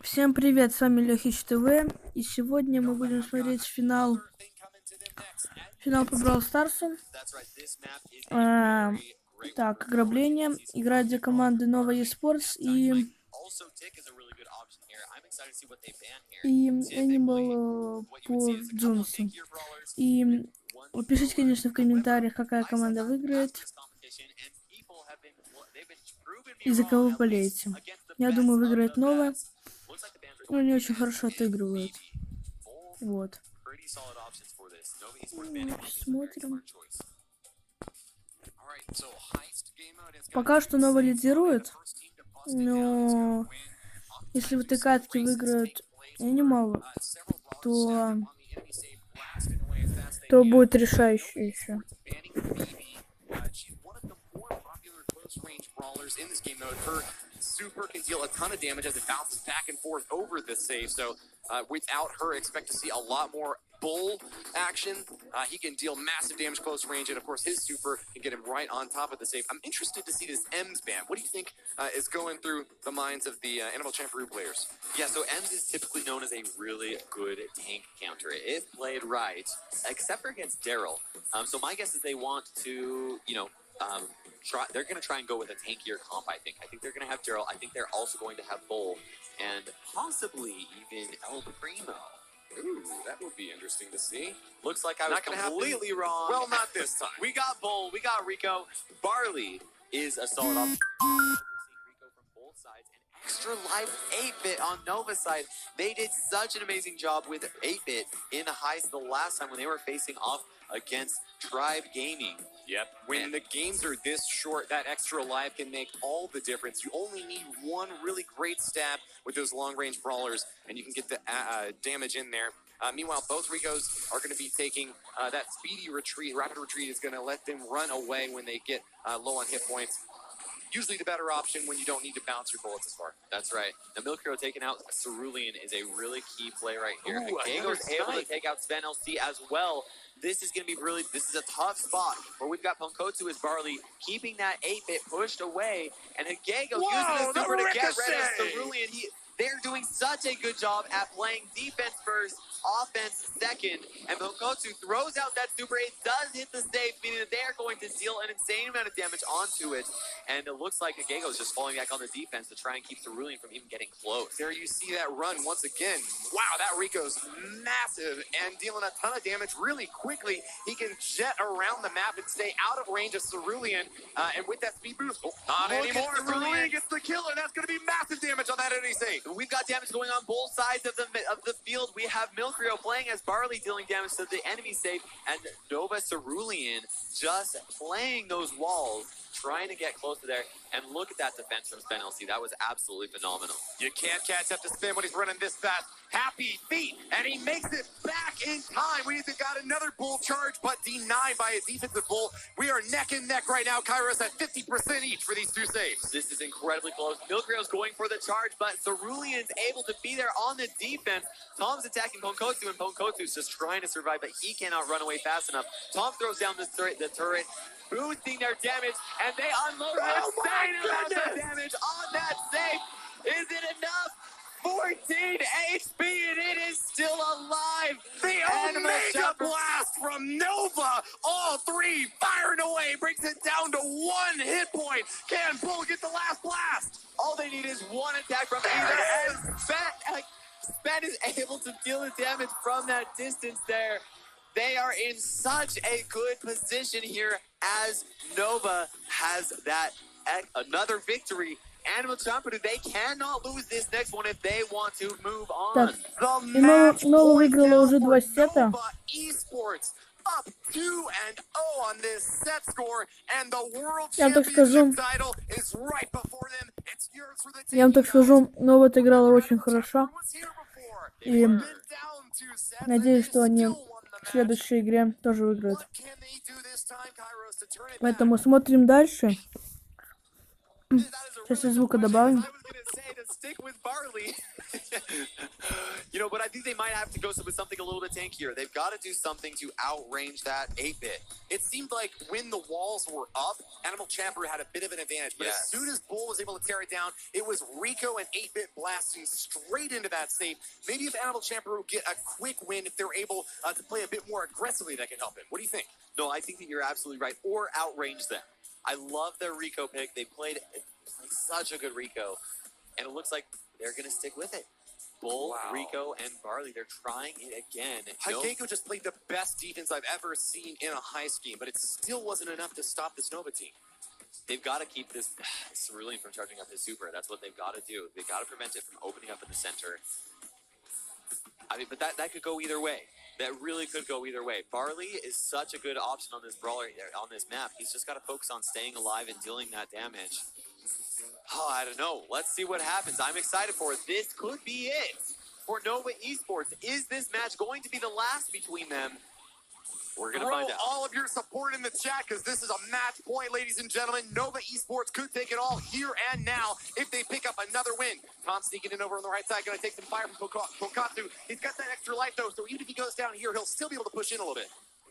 Всем привет, с вами Лехич ТВ, и сегодня мы будем смотреть финал по бравл Старсу. Так, ограбление. Играет для команды Нова и Animal по Джунсу. И пишите, конечно, в комментариях, какая команда выиграет и за кого вы болеете. Я думаю, выиграет Нова. Но они очень хорошо отыгрывают. Вот. Смотрим. Пока что Нова лидирует, но если в этой катке выиграют Animal, то будет решающий еще. Super can deal a ton of damage as it bounces back and forth over the save. So without her, expect to see a lot more bull action. He can deal massive damage close range, and of course his super can get him right on top of the save. I'm interested to see this Ems ban. What do you think is going through the minds of the Animal Champion players? Yeah, so Ems is typically known as a really good tank counter if played right, except for against Daryl. So my guess is they want to, they're going to try and go with a tankier comp, I think. I think they're going to have Daryl. I think they're also going to have Bull and possibly even El Primo. Ooh, that would be interesting to see. Looks like I was completely wrong. Well, not this time. We got Bull. We got Rico. Barley is a solid option. Rico from both sides. And extra life 8-bit on Nova's side. They did such an amazing job with 8-bit in Heist the last time when they were facing off against Tribe Gaming. Yep. When the games are this short, that extra life can make all the difference. You only need one really great stab with those long-range brawlers, and you can get the damage in there. Meanwhile, both Ricos are going to be taking that speedy retreat. Rapid retreat is going to let them run away when they get low on hit points. Usually the better option when you don't need to bounce your bullets as far. That's right. The Milk Hero taking out Cerulean is a really key play right here. Gago's able to take out Sven LC as well. This is going to be this is a tough spot where we've got Ponkotsu as Barley keeping that 8-bit pushed away, and Hagego using his super to get rid of Cerulean. They're doing such a good job at playing defense first, offense second, and Ponkotsu throws out that super. It does hit the save, meaning that they are going to deal an insane amount of damage onto it, and it looks like Hagego is just falling back on the defense to try and keep Cerulean from even getting close. There you see that run once again. Wow, that Rico's massive and dealing a ton of damage really quickly. He can jet around the map and stay out of range of Cerulean, and with that speed boost, not anymore. Cerulean gets the kill, and that's going to be massive damage on that enemy save. We've got damage going on both sides of the field. We have Milkrio playing as Barley dealing damage to the enemy safe, and Nova Cerulean just playing those walls, trying to get close to there. And look at that defense from Sven LC. That was absolutely phenomenal. You can't catch up to Sven when he's running this fast. Happy feet, and he makes it back in time. We either got another bull charge, but denied by a defensive bull. We are neck and neck right now. Kairos at 50% each for these two saves. This is incredibly close. Milkrio's going for the charge, but Cerulean's able to be there on the defense. Tom's attacking Ponkotsu, and Ponkotsu's just trying to survive, but he cannot run away fast enough. Tom throws down the turret, boosting their damage, and they unload an insane amount of damage on that save. Is it enough? 14 HP, and it is still alive. The Omega Blast from Nova. All three firing away. Brings it down to 1 hit point. Can Bull get the last blast? All they need is one attack from either, and Sven is able to deal the damage from that distance there. They are in such a good position here as Nova has that another victory. Animal Champion, they cannot lose this next one if they want to move on. Так, Нова выиграла уже 2 сета. Up 2-0 on this set score, and the world Я вам так скажу, title is right before them. It's yours for the я вам так скажу, Нова отыграла очень хорошо. И надеюсь, что они в следующей игре тоже выиграют. Поэтому смотрим дальше. Сейчас я звука добавим. gonna stick with Barley. You know, but I think they might have to go with something a little bit tankier. They've got to do something to outrange that 8-bit. It seemed like when the walls were up, Animal Champion had a bit of an advantage. But as soon as Bull was able to tear it down, it was Rico and 8-bit blasting straight into that safe. Maybe if Animal Champion would get a quick win, if they're able to play a bit more aggressively, that can help him. What do you think? No, I think that you're absolutely right. Or outrange them. I love their Rico pick. They played such a good Rico. And it looks like they're going to stick with it. Bull, Rico, and Barley, they're trying it again. Hageko just played the best defense I've ever seen in a high scheme, but it still wasn't enough to stop this Nova team. They've got to keep this Cerulean from charging up his super. That's what they've got to do. They've got to prevent it from opening up in the center. I mean, but that could go either way. That really could go either way. Barley is such a good option on this brawler, on this map. He's just got to focus on staying alive and dealing that damage. Oh, I don't know. Let's see what happens. I'm excited for it. This could be it for Nova Esports. Is this match going to be the last between them? We're going to find out. All of your support in the chat, because this is a match point, ladies and gentlemen. Nova Esports could take it all here and now if they pick up another win. Tom sneaking in over on the right side, going to take some fire from Pokatu. He's got that extra life, though, so even if he goes down here, he'll still be able to push in a little bit.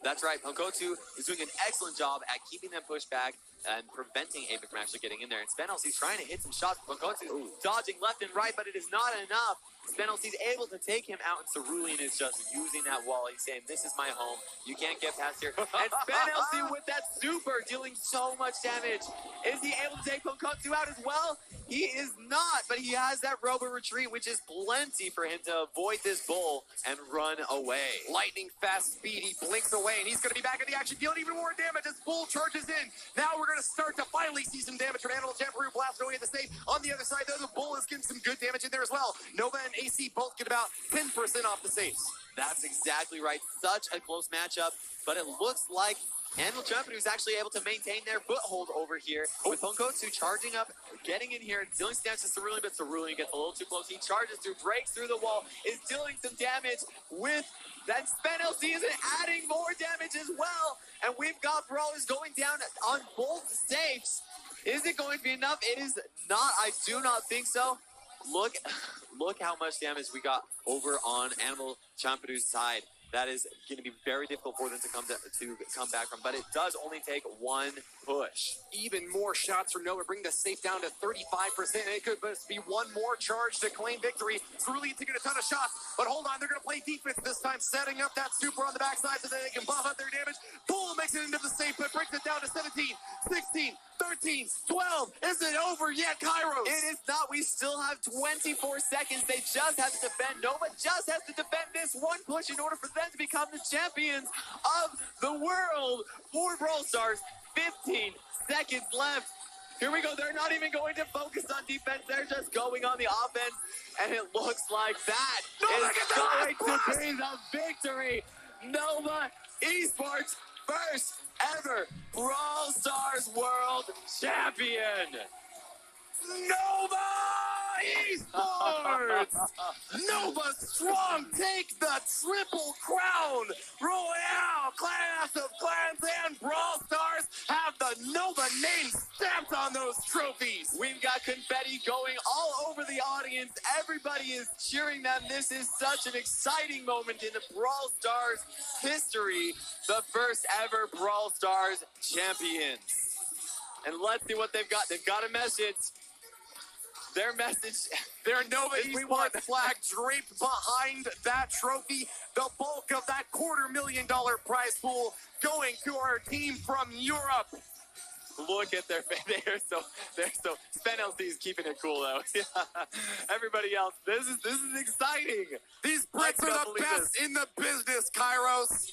That's right. Ponkotu is doing an excellent job at keeping them pushed back and preventing Apex from actually getting in there. And Spenel's trying to hit some shots. Ponkotu dodging left and right, but it is not enough. Spenel's able to take him out, and Cerulean is just using that wall. He's saying, this is my home. You can't get past here. And Spenel's with that super, dealing so much damage. Is he able to take Ponkotu out as well? He is not, but he has that robo retreat, which is plenty for him to avoid this bull and run away. Lightning fast speed, he blinks away, and he's going to be back in the action, dealing even more damage as Bull charges in. Now we're going to start to finally see some damage from Animal Champion Blast going at the safe. On the other side, though, the Bull is getting some good damage in there as well. Nova and AC both get about 10% off the safes. That's exactly right. Such a close matchup, but it looks like Animal Champion is actually able to maintain their foothold over here with Ponkotu charging up, getting in here, dealing some damage to Cerulean, but Cerulean gets a little too close. He charges through, breaks through the wall, is dealing some damage with that Spenel's is adding more damage as well. And we've got brawlers going down on both safes. Is it going to be enough? It is not. I do not think so. Look how much damage we got over on Animal Champion's side. That is going to be very difficult for them to come back from, but it does only take one push. Even more shots from Nova bring the safe down to 35%. It could just be one more charge to claim victory. Cerulean taking a ton of shots, but hold on, they're going to play defense this time, setting up that super on the backside so that they can buff up their damage. Bull makes it into the safe, but brings it down to 17, 16, 13, 12. Is it over yet, Kairos? It is not. We still have 24 seconds. They just have to defend. Nova just has to defend this one push in order for them to become the champions of the world for Brawl Stars. 15 seconds left. Here we go. They're not even going to focus on defense. They're just going on the offense. And it looks like that is going to be the victory. Nova Esports first ever Brawl Stars World Champion. Nova Esports! Nova Strong take the triple crown! Royale, Clash of Clans, and Brawl Stars have the Nova name stamped on those trophies! We've got confetti going all over the audience. Everybody is cheering them. This is such an exciting moment in the Brawl Stars history. The first ever Brawl Stars champions. And let's see what they've got. They've got a message. Their message, their Nova Esports flag draped behind that trophy. The bulk of that $250,000 prize pool going to our team from Europe. Look at their face. They're so Spenel's is keeping it cool though. Everybody else, this is exciting. These Brits are the best in the business, Kairos.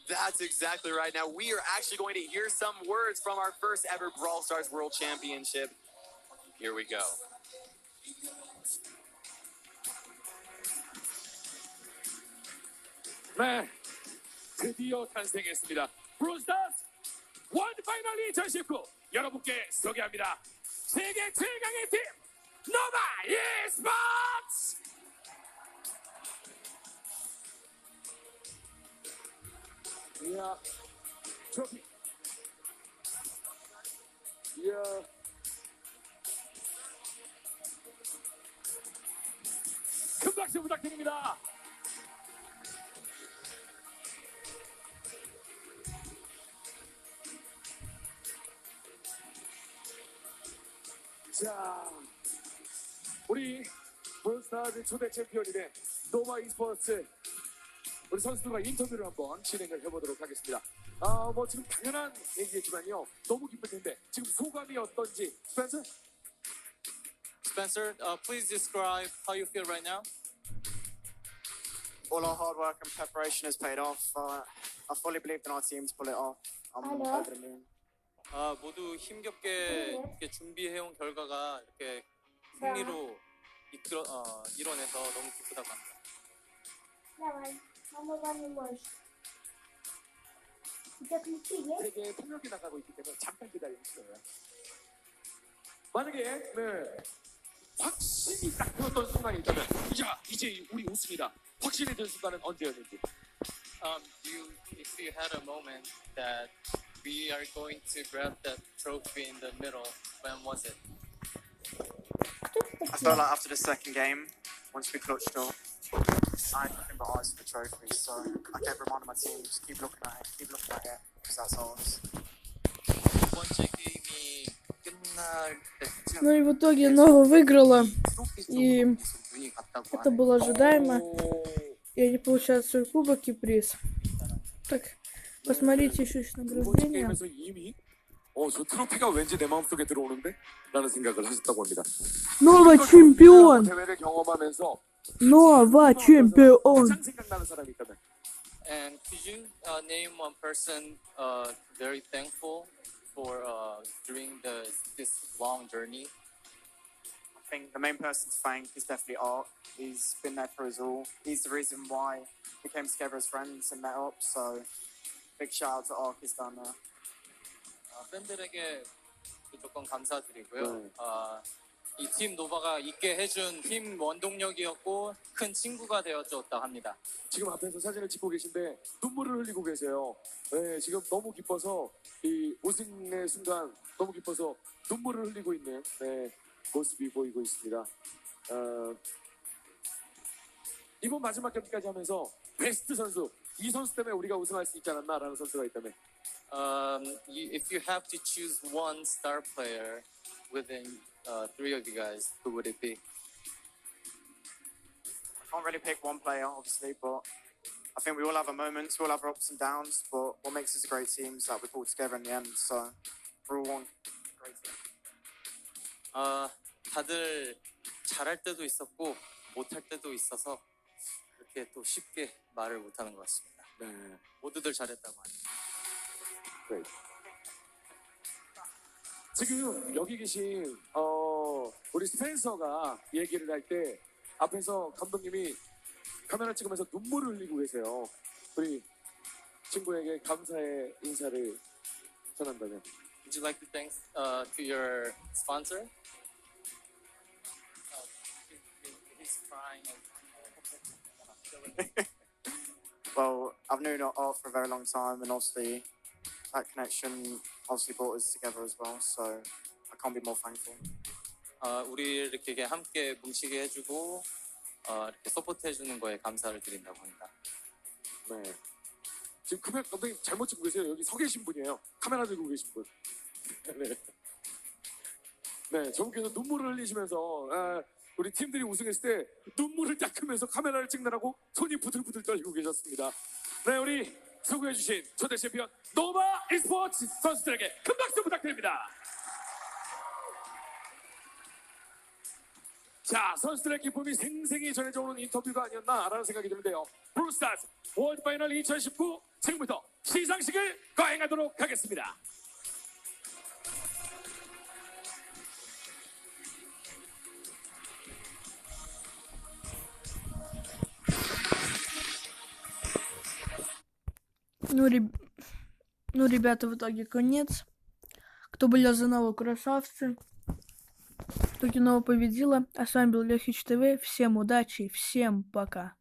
That's exactly right. Now we are actually going to hear some words from our first ever Brawl Stars World Championship. Here we go. 네, 드디어 탄생했습니다. 브롤스타스 월드 파이널 2019 여러분께 소개합니다. 세계 최강의 팀 노바 e스포츠. 이야, 트로피. 이야. 박수 부탁드립니다. 자, 우리 브롤스타즈 초대 챔피언이된 노바 e스포츠 우리 선수들과 인터뷰를 한번 진행을 해보도록 하겠습니다. 뭐 지금 당연한 얘기겠지만요, 너무 기쁠 텐데 지금 소감이 어떤지. Spencer, please describe how you feel right now. All our hard work and preparation has paid off. I fully believed in our team to pull it off. I'm over the moon. 모두 힘겹게 이렇게 준비해온 결과가 이렇게 승리로 이뤄내서 너무 기쁘다고 합니다. Давай, мама ванну можешь. Где ключи есть? 세계에 폭력이 나가고 있기 때문에 잠깐 기다려주세요. 만약에 확신이 딱 들었던 순간이 있다면, 야, 이제 우리 우승이다, 확신이 든 순간은 언제였는지. If you had a moment that we are going to grab that trophy in the middle, when was it? I felt like after the second game, once we clutched up, I had nothing but eyes for the trophy. So I kept reminding my team, just keep looking at it, because that's ours. 두 번째 게임이 끝날 때쯤 Ну и в итоге Нова выиграла. 트로피 И 쪽으로 계속 눈이 갔다고 это 하네요. было ожидаемо. И они получают свой кубок и приз. Так, посмотрите еще 두 번째 награждение. 게임에서 이미 저 트로피가 왠지 내 마음속에 들어오는데? 라는 생각을 하셨다고 합니다. Нова чемпион! 대회를 경험하면서 Нова чемпион! 가장 생각나는 사람이 있다면? And could you name one person very thankful for during this long journey? I think the main person to thank is definitely Art. He's been there for us all. He's the reason why we came together as friends and met up. So big shout out to Ark is down there. 팬들에게 무조건 감사드리고요. 네. 이 팀 노바가 있게 해준 팀 원동력이었고 큰 친구가 되어줬다 합니다. 지금 앞에서 사진을 찍고 계신데 눈물을 흘리고 계세요. 네, 지금 너무 기뻐서 이 우승의 순간 너무 기뻐서 눈물을 흘리고 있는 모습이 보이고 있습니다. 이번 마지막 경기까지 하면서 베스트 선수, 이 선수 때문에 우리가 우승할 수 있지 않았나라는 선수가 있다면? If you have to choose one star player within three of you guys, who would it be? I can't really pick one player, obviously, but I think we all have our moments, we all have our ups and downs, but what makes us a great team is that we pull together in the end. So we're all one great team. 다들 잘할 때도 있었고 못할 때도 있어서 그렇게 또 쉽게 말을 못하는 것 같습니다. 네. 모두들 잘했다고 합니다. 네. 지금 여기 계신 우리 스펜서가 얘기를 할 때 앞에서 감독님이 카메라 찍으면서 눈물을 흘리고 계세요. 우리 친구에게 감사의 인사를 전한다면? Would you like to thank to your sponsor? He's crying. Well, I've known Art for a very long time, and obviously that connection obviously brought us together as well. So I can't be more thankful. 우리 이렇게 함께 뭉치게 해주고 이렇게 서포트해주는 거에 감사를 드린다고 합니다. 네. 지금 카메라 감독님 잘못 찍고 계세요. 여기 서 계신 분이에요. 카메라 들고 계신 분. 네. 네, 저분께서 눈물을 흘리시면서 우리 팀들이 우승했을 때 눈물을 닦으면서 카메라를 찍느라고 손이 부들부들 떨리고 계셨습니다. 네, 우리 수고해주신 초대 챔피언 노바 e스포츠 선수들에게 큰 박수 부탁드립니다. 자, 선수들의 기쁨이 생생히 전해져 오는 인터뷰가 아니었나라는 생각이 드는데요. 브루스타즈 월드 파이널 2019 지금부터 시상식을 거행하도록 하겠습니다. Ну, ребята, в итоге конец. Кто болел за Нову, красавцы. В итоге Нова победила. А с вами был Лехич ТВ. Всем удачи, всем пока.